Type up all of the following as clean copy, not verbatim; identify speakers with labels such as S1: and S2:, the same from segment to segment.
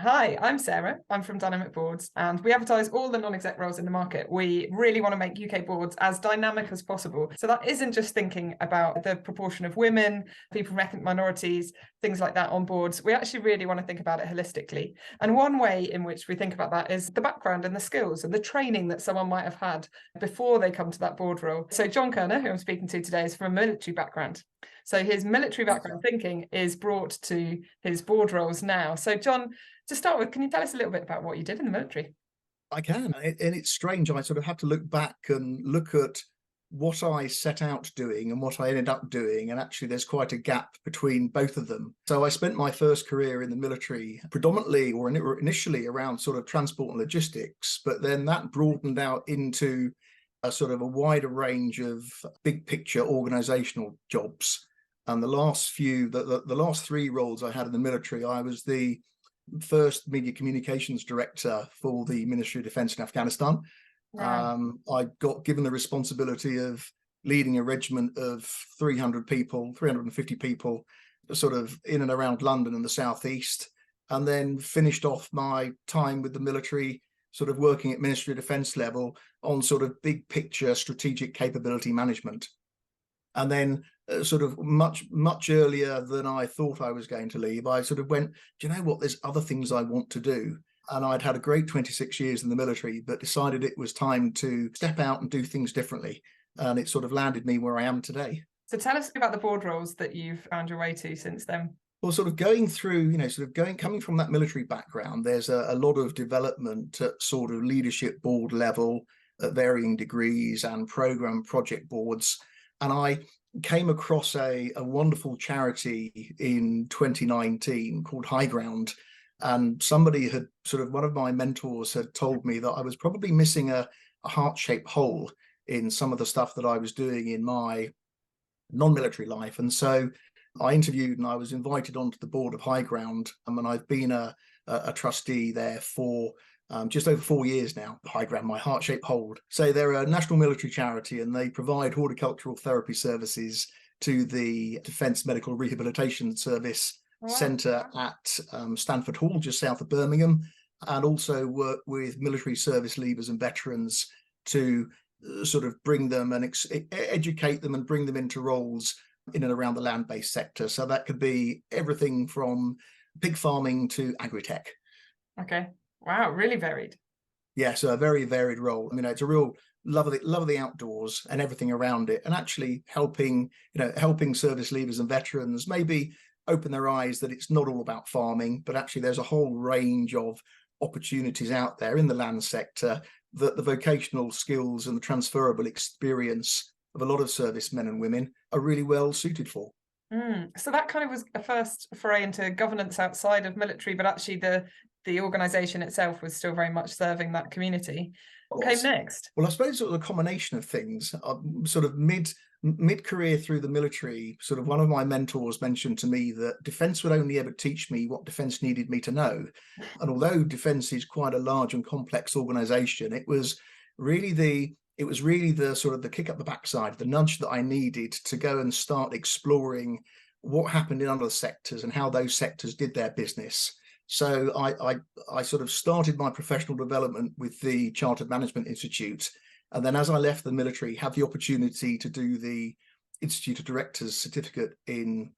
S1: Hi, I'm Sarah. I'm from Dynamic Boards, and we advertise all the non-exec roles in the market. We really want to make UK boards as dynamic as possible. So that isn't just thinking about the proportion of women, people from ethnic minorities, things like that on boards. We actually really want to think about it holistically. And one way in which we think about that is the background and the skills and the training that someone might have had before they come to that board role. So John Kerner, who I'm speaking to today, is from a military background. So his military background thinking is brought to his board roles now. So John, to start with, can you tell us a little bit about what you did in the military?
S2: I can, and it's strange. I sort of have to look back and look at what I set out doing and what I ended up doing, and actually there's quite a gap between both of them. So I spent my first career in the military predominantly or initially around sort of transport and logistics, but then that broadened out into a sort of a wider range of big picture organizational jobs. And the last last three roles I had in the military, I was the first media communications director for the Ministry of Defence in Afghanistan.
S1: Right.
S2: I got given the responsibility of leading a regiment of 350 people, sort of in and around London and the southeast, and then finished off my time with the military, sort of working at Ministry of Defence level on sort of big picture strategic capability management. And then sort of much earlier than I thought I was going to leave, I sort of went, do you know what, there's other things I want to do. And I'd had a great 26 years in the military, but decided it was time to step out and do things differently. And it sort of landed me where I am today.
S1: So tell us about the board roles that you've found your way to since then.
S2: Well, sort of going through, coming from that military background, there's a lot of development at sort of leadership board level at varying degrees and program project boards. And I came across a wonderful charity in 2019 called High Ground. And somebody had one of my mentors had told me that I was probably missing a heart-shaped hole in some of the stuff that I was doing in my non-military life. And so I interviewed and I was invited onto the board of High Ground. And I've been a trustee there for just over 4 years now. High Ground, my heart-shaped hole. So they're a national military charity and they provide horticultural therapy services to the Defence Medical Rehabilitation Service Centre at Stanford Hall, just south of Birmingham, and also work with military service leavers and veterans to sort of bring them and educate them and bring them into roles in and around the land-based sector. So that could be everything from pig farming to agri-tech.
S1: Okay. Wow, really varied.
S2: Yeah, so a very varied role. I mean, it's a real love of the outdoors and everything around it, and actually helping service leavers and veterans maybe open their eyes that it's not all about farming, but actually there's a whole range of opportunities out there in the land sector that the vocational skills and the transferable experience of a lot of servicemen and women are really well suited for.
S1: So that kind of was a first foray into governance outside of military, but actually the organisation itself was still very much serving that community. What came next?
S2: Well, I suppose it was a combination of things. Sort of mid-career through the military, sort of one of my mentors mentioned to me that defence would only ever teach me what defence needed me to know. And although defence is quite a large and complex organisation, it was really the sort of the kick up the backside, the nudge that I needed to go and start exploring what happened in other sectors and how those sectors did their business. So I sort of started my professional development with the Chartered Management Institute. And then as I left the military, had the opportunity to do the Institute of Directors certificate in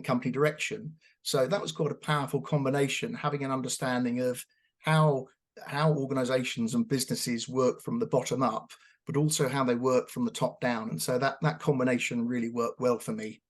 S2: company direction. So that was quite a powerful combination, having an understanding of how organizations and businesses work from the bottom up, but also how they work from the top down. And so that combination really worked well for me.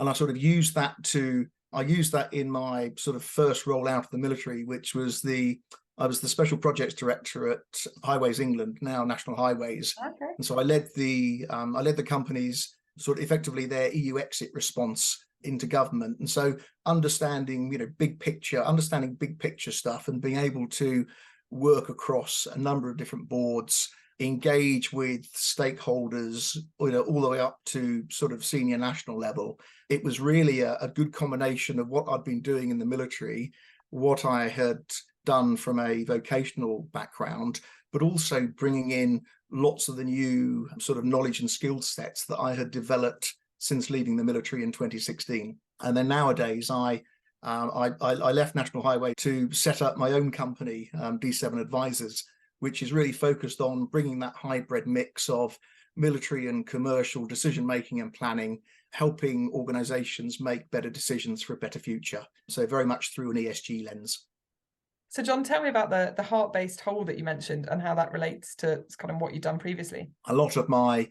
S2: And I sort of used that in my sort of first role out of the military, which was I was the special projects director at Highways England, now National Highways.
S1: Okay.
S2: And so I led the company's sort of effectively their EU exit response into government. And so understanding big picture stuff and being able to work across a number of different boards, engage with stakeholders, all the way up to sort of senior national level. It was really a good combination of what I'd been doing in the military, what I had done from a vocational background, but also bringing in lots of the new sort of knowledge and skill sets that I had developed since leaving the military in 2016. And then nowadays I I left National Highway to set up my own company, D7 Advisors, which is really focused on bringing that hybrid mix of military and commercial decision making and planning, helping organizations make better decisions for a better future. So very much through an ESG lens.
S1: So John, tell me about the heart-based whole that you mentioned and how that relates to kind of what you've done previously.
S2: A lot of my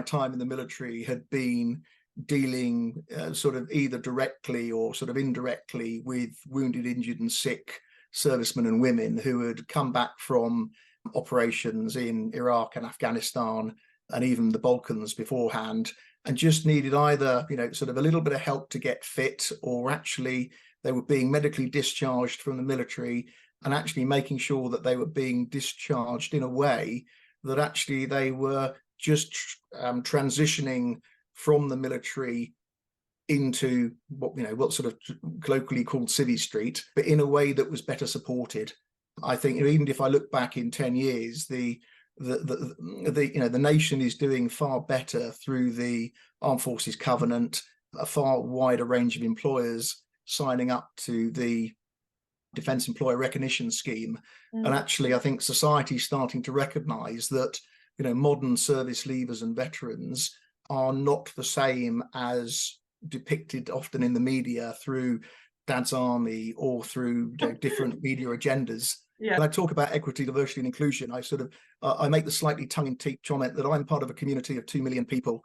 S2: time in the military had been dealing sort of either directly or sort of indirectly with wounded, injured and sick servicemen and women who had come back from operations in Iraq and Afghanistan and even the Balkans beforehand, and just needed either, sort of a little bit of help to get fit, or actually they were being medically discharged from the military and actually making sure that they were being discharged in a way that actually they were just transitioning from the military into what's sort of colloquially called civvy street, but in a way that was better supported. I think even if I look back in 10 years, the nation is doing far better through the Armed Forces Covenant, a far wider range of employers signing up to the Defence Employer Recognition Scheme. And actually, I think society is starting to recognise that modern service leavers and veterans are not the same as depicted often in the media through Dad's Army or through different media agendas.
S1: Yeah.
S2: When I talk about equity, diversity and inclusion, I make the slightly tongue-in-cheek comment that I'm part of a community of 2 million people.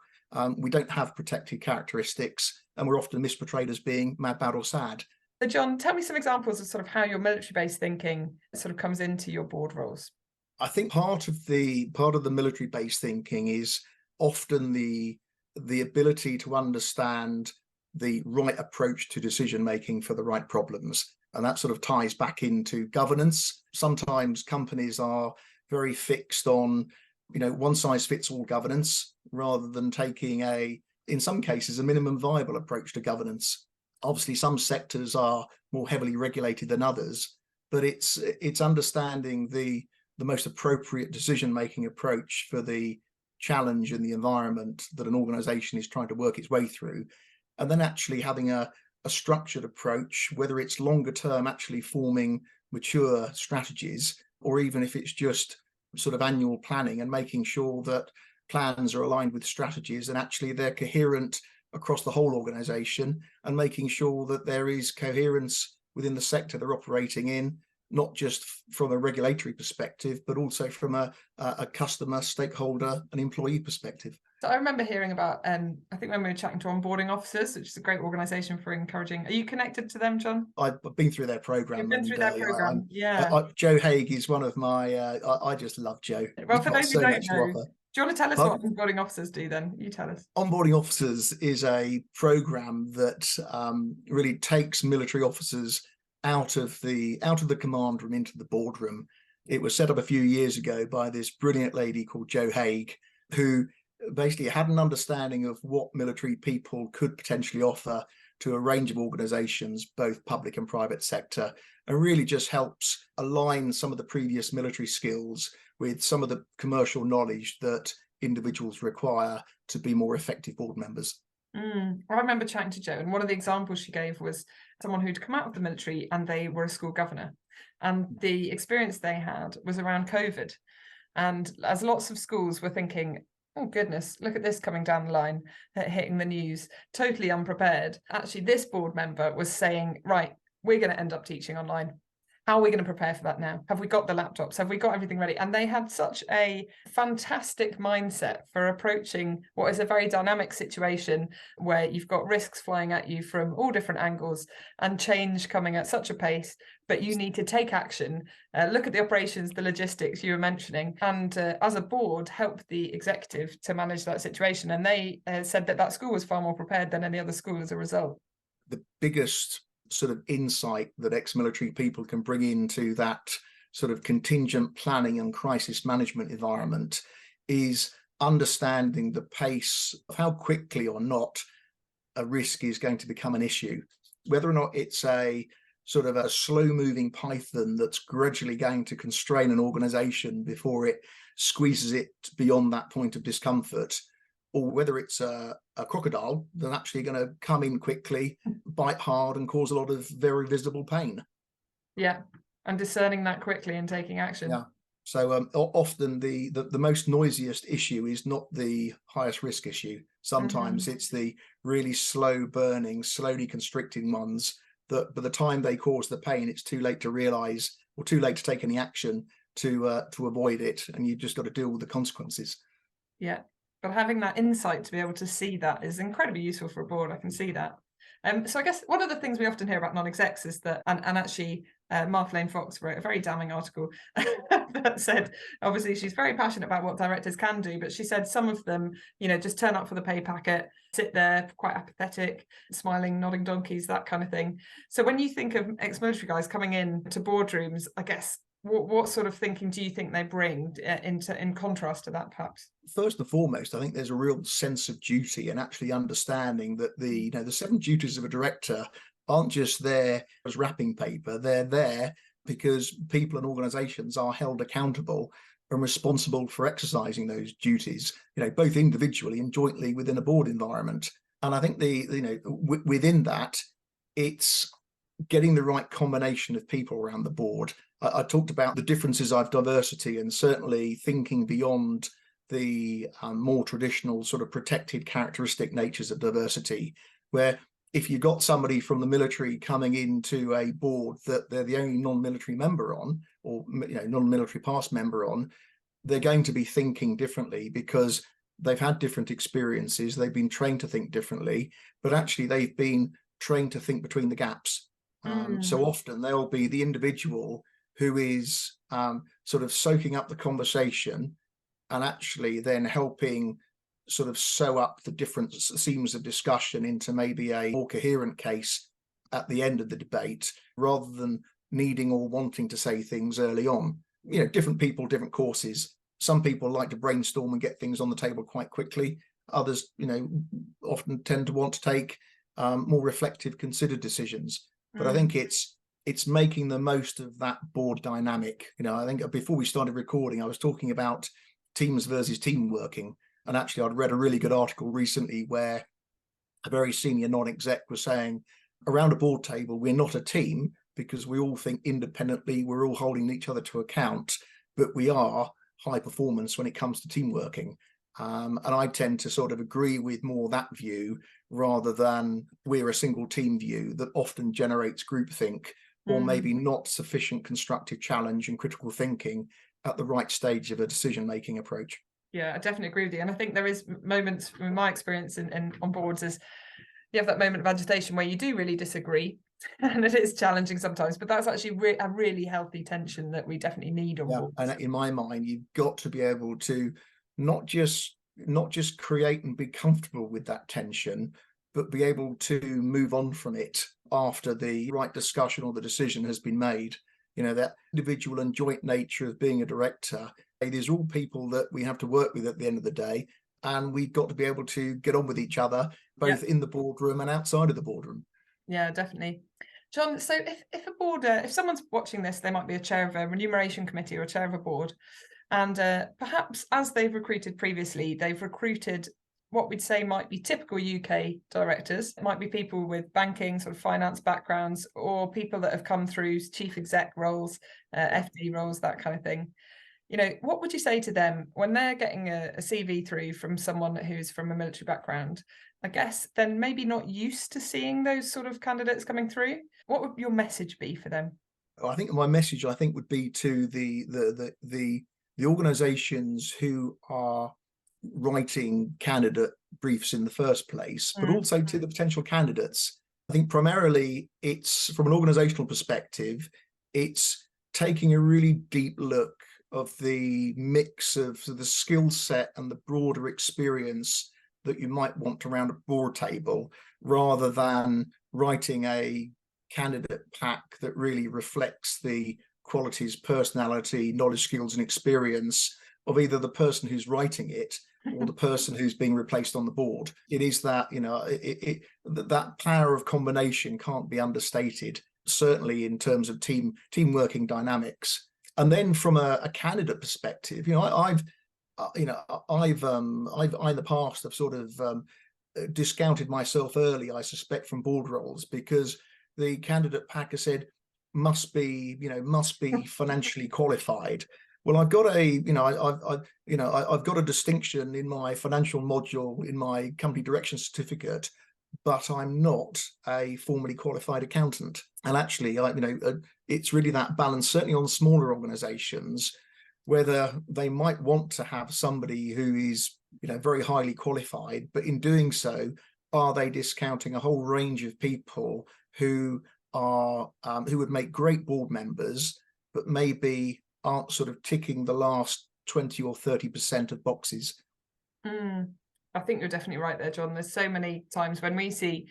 S2: We don't have protected characteristics, and we're often misportrayed as being mad, bad or sad.
S1: So John, tell me some examples of sort of how your military-based thinking sort of comes into your board roles.
S2: I think part of the military-based thinking is often the ability to understand the right approach to decision making for the right problems. And that sort of ties back into governance. Sometimes companies are very fixed on, one size fits all governance, rather than taking in some cases, a minimum viable approach to governance. Obviously, some sectors are more heavily regulated than others, but it's understanding the most appropriate decision making approach for the challenge and the environment that an organization is trying to work its way through, and then actually having a structured approach, whether it's longer term actually forming mature strategies, or even if it's just sort of annual planning and making sure that plans are aligned with strategies and actually they're coherent across the whole organization, and making sure that there is coherence within the sector they're operating in, not just from a regulatory perspective, but also from a customer, stakeholder and employee perspective.
S1: So I remember hearing about, I think when we were chatting to onboarding officers, which is a great organisation for encouraging. Are you connected to them, John?
S2: I've been through their programme.
S1: You've been through their programme, yeah.
S2: Joe Haig is one of my, I just love Joe.
S1: Well, for those who don't know, do you want to tell us what onboarding officers do then? You tell us.
S2: Onboarding officers is a programme that really takes military officers out of the command room into the boardroom. It was set up a few years ago by this brilliant lady called Jo Haig, who basically had an understanding of what military people could potentially offer to a range of organizations, both public and private sector, and really just helps align some of the previous military skills with some of the commercial knowledge that individuals require to be more effective board members.
S1: I remember chatting to Jo, and one of the examples she gave was someone who'd come out of the military and they were a school governor, and the experience they had was around COVID. And as lots of schools were thinking, oh goodness, look at this coming down the line, hitting the news, totally unprepared. Actually, this board member was saying, right, we're going to end up teaching online. How are we going to prepare for that now? Have we got the laptops? Have we got everything ready? And they had such a fantastic mindset for approaching what is a very dynamic situation where you've got risks flying at you from all different angles and change coming at such a pace, but you need to take action, look at the operations, the logistics you were mentioning, and as a board, help the executive to manage that situation. And they said that school was far more prepared than any other school as a result.
S2: The biggest sort of insight that ex-military people can bring into that sort of contingent planning and crisis management environment is understanding the pace of how quickly or not a risk is going to become an issue, whether or not it's a sort of a slow-moving python that's gradually going to constrain an organization before it squeezes it beyond that point of discomfort, or whether it's a crocodile that's actually going to come in quickly, bite hard, and cause a lot of very visible pain.
S1: Yeah, and discerning that quickly and taking action.
S2: Yeah. So often the most noisiest issue is not the highest risk issue. Sometimes it's the really slow burning, slowly constricting ones that by the time they cause the pain, it's too late to realize or too late to take any action to avoid it. And you've just got to deal with the consequences.
S1: Yeah, but having that insight to be able to see that is incredibly useful for a board. I can see that. So I guess one of the things we often hear about non-execs is that, and actually Martha Lane Fox wrote a very damning article that said, obviously she's very passionate about what directors can do, but she said some of them, just turn up for the pay packet, sit there quite apathetic, smiling, nodding donkeys, that kind of thing. So when you think of ex-military guys coming in to boardrooms, I guess, what sort of thinking do you think they bring in contrast to that, perhaps?
S2: First and foremost, I think there's a real sense of duty and actually understanding that the 7 duties of a director aren't just there as wrapping paper. They're there because people and organizations are held accountable and responsible for exercising those duties, both individually and jointly within a board environment. And I think within that, it's getting the right combination of people around the board. I talked about the differences of diversity and certainly thinking beyond the more traditional sort of protected characteristic natures of diversity, where if you've got somebody from the military coming into a board that they're the only non-military member on, or non-military past member on, they're going to be thinking differently because they've had different experiences, they've been trained to think differently, but actually they've been trained to think between the gaps. So often there'll be the individual who is sort of soaking up the conversation and actually then helping sort of sew up the different themes of discussion into maybe a more coherent case at the end of the debate, rather than needing or wanting to say things early on. Different people, different courses. Some people like to brainstorm and get things on the table quite quickly. Others, often tend to want to take more reflective, considered decisions. But I think it's making the most of that board dynamic. I think before we started recording, I was talking about teams versus team working. And actually, I'd read a really good article recently where a very senior non-exec was saying, around a board table, we're not a team because we all think independently, we're all holding each other to account, but we are high performance when it comes to team working. And I tend to sort of agree with more that view rather than we're a single team view that often generates groupthink or maybe not sufficient constructive challenge and critical thinking at the right stage of a decision-making approach.
S1: Yeah, I definitely agree with you. And I think there is moments, in my experience in on boards, is you have that moment of agitation where you do really disagree and it is challenging sometimes, but that's actually a really healthy tension that we definitely need on boards.
S2: And in my mind, you've got to be able to not just create and be comfortable with that tension, but be able to move on from it after the right discussion or the decision has been made. That individual and joint nature of being a director, these are all people that we have to work with at the end of the day, and we've got to be able to get on with each other, both in the boardroom and outside of the boardroom.
S1: Yeah, definitely. John, so if someone's watching this, they might be a chair of a remuneration committee or a chair of a board, and perhaps as they've recruited previously, they've recruited what we'd say might be typical UK directors. It might be people with banking, sort of finance backgrounds, or people that have come through chief exec roles, FD roles, that kind of thing. What would you say to them when they're getting a CV through from someone who's from a military background? I guess then maybe not used to seeing those sort of candidates coming through. What would your message be for them?
S2: I think my message, would be to the organisations who are writing candidate briefs in the first place, but also to the potential candidates. I think primarily it's from an organisational perspective, it's taking a really deep look of the mix of the skill set and the broader experience that you might want around a board table, rather than writing a candidate pack that really reflects the qualities, personality, knowledge, skills, and experience of either the person who's writing it or the person who's being replaced on the board. It is that, that power of combination can't be understated, certainly in terms of team working dynamics. And then from a candidate perspective, I've I've in the past have sort of discounted myself early, I suspect, from board roles, because the candidate pack has said must be financially qualified. Well, I've got I've got a distinction in my financial module in my company direction certificate, but I'm not a formally qualified accountant. And actually, it's really that balance, certainly on smaller organizations, whether they might want to have somebody who is very highly qualified, but in doing so, are they discounting a whole range of people who are who would make great board members, but maybe aren't sort of ticking the last 20 or 30% of boxes?
S1: I think you're definitely right there, John. There's so many times when we see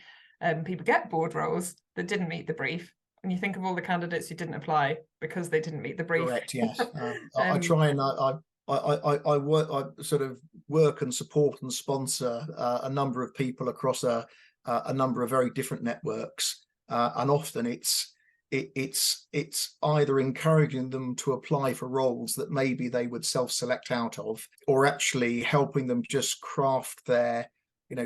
S1: people get board roles that didn't meet the brief, and you think of all the candidates who didn't apply because they didn't meet the brief.
S2: Correct. Yes. I try and I sort of work and support and sponsor a number of people across a number of very different networks, and often it's either encouraging them to apply for roles that maybe they would self-select out of, or actually helping them just craft their,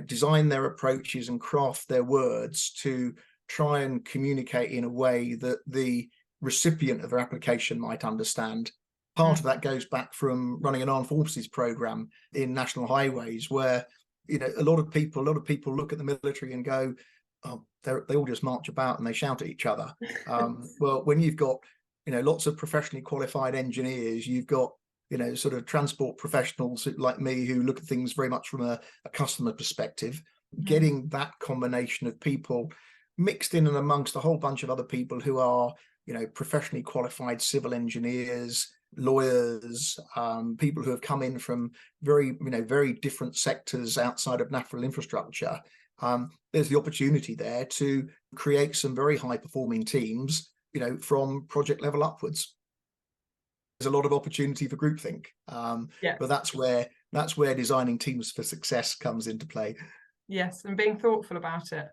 S2: design their approaches and craft their words to try and communicate in a way that the recipient of their application might understand. Part of that goes back from running an armed forces program in national highways, where a lot of people look at the military and go, oh, they all just march about and they shout at each other. Well, when you've got lots of professionally qualified engineers, you've got sort of transport professionals like me who look at things very much from a customer perspective. Getting that combination of people mixed in and amongst a whole bunch of other people who are professionally qualified civil engineers, lawyers, people who have come in from very different sectors outside of natural infrastructure. There's the opportunity there to create some very high performing teams, from project level upwards. There's a lot of opportunity for groupthink, but that's where designing teams for success comes into play.
S1: Yes, and being thoughtful about it.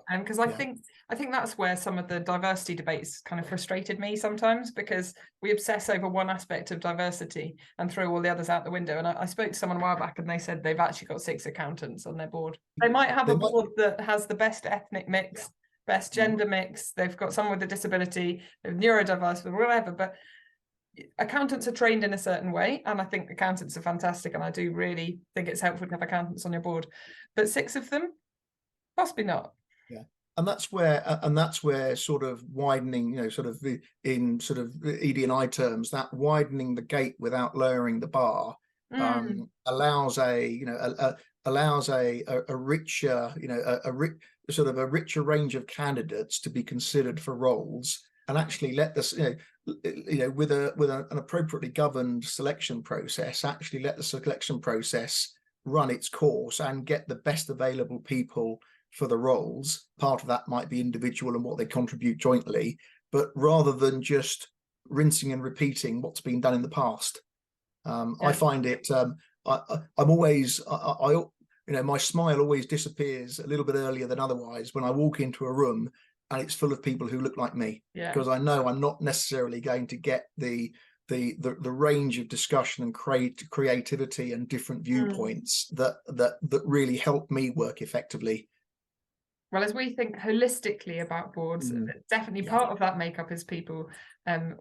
S1: Because I think that's where some of the diversity debates kind of frustrated me sometimes, because we obsess over one aspect of diversity and throw all the others out the window. And I spoke to someone a while back and they said they've actually got 6 accountants on their board. They might have a board that has the best ethnic mix, best gender mix. They've got someone with a disability, neurodiverse, or whatever. But accountants are trained in a certain way, and I think accountants are fantastic, and I do really think it's helpful to have accountants on your board. But 6 of them, possibly not.
S2: Yeah, and that's where sort of widening, sort of in sort of ED&I terms, that widening the gate without lowering the bar allows a richer, a richer range of candidates to be considered for roles, and actually let this, with an appropriately governed selection process, actually let the selection process run its course and get the best available people for the roles. Part of that might be individual and what they contribute jointly, but rather than just rinsing and repeating what's been done in the past. I find it, I'm always, my smile always disappears a little bit earlier than otherwise when I walk into a room and it's full of people who look like me, because I know I'm not necessarily going to get the range of discussion and creativity and different viewpoints that really help me work effectively.
S1: Well, as we think holistically about boards, definitely part of that makeup is people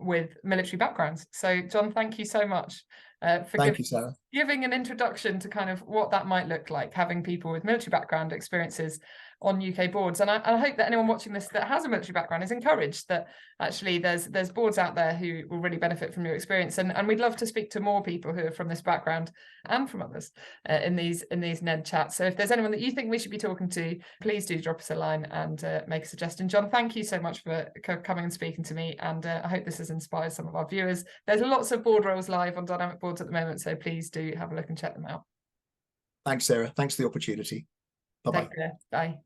S1: with military backgrounds. So, John, thank you so much for giving an introduction to kind of what that might look like, having people with military background experiences on UK boards. And I hope that anyone watching this that has a military background is encouraged that actually there's boards out there who will really benefit from your experience. And we'd love to speak to more people who are from this background and from others in these NED chats. So if there's anyone that you think we should be talking to, please do drop us a line and make a suggestion. John, thank you so much for coming and speaking to me. And I hope this has inspired some of our viewers. There's lots of board roles live on Dynamic Boards at the moment, so please do have a look and check them out.
S2: Thanks, Sarah. Thanks for the opportunity. Bye-bye.
S1: Take care. Bye.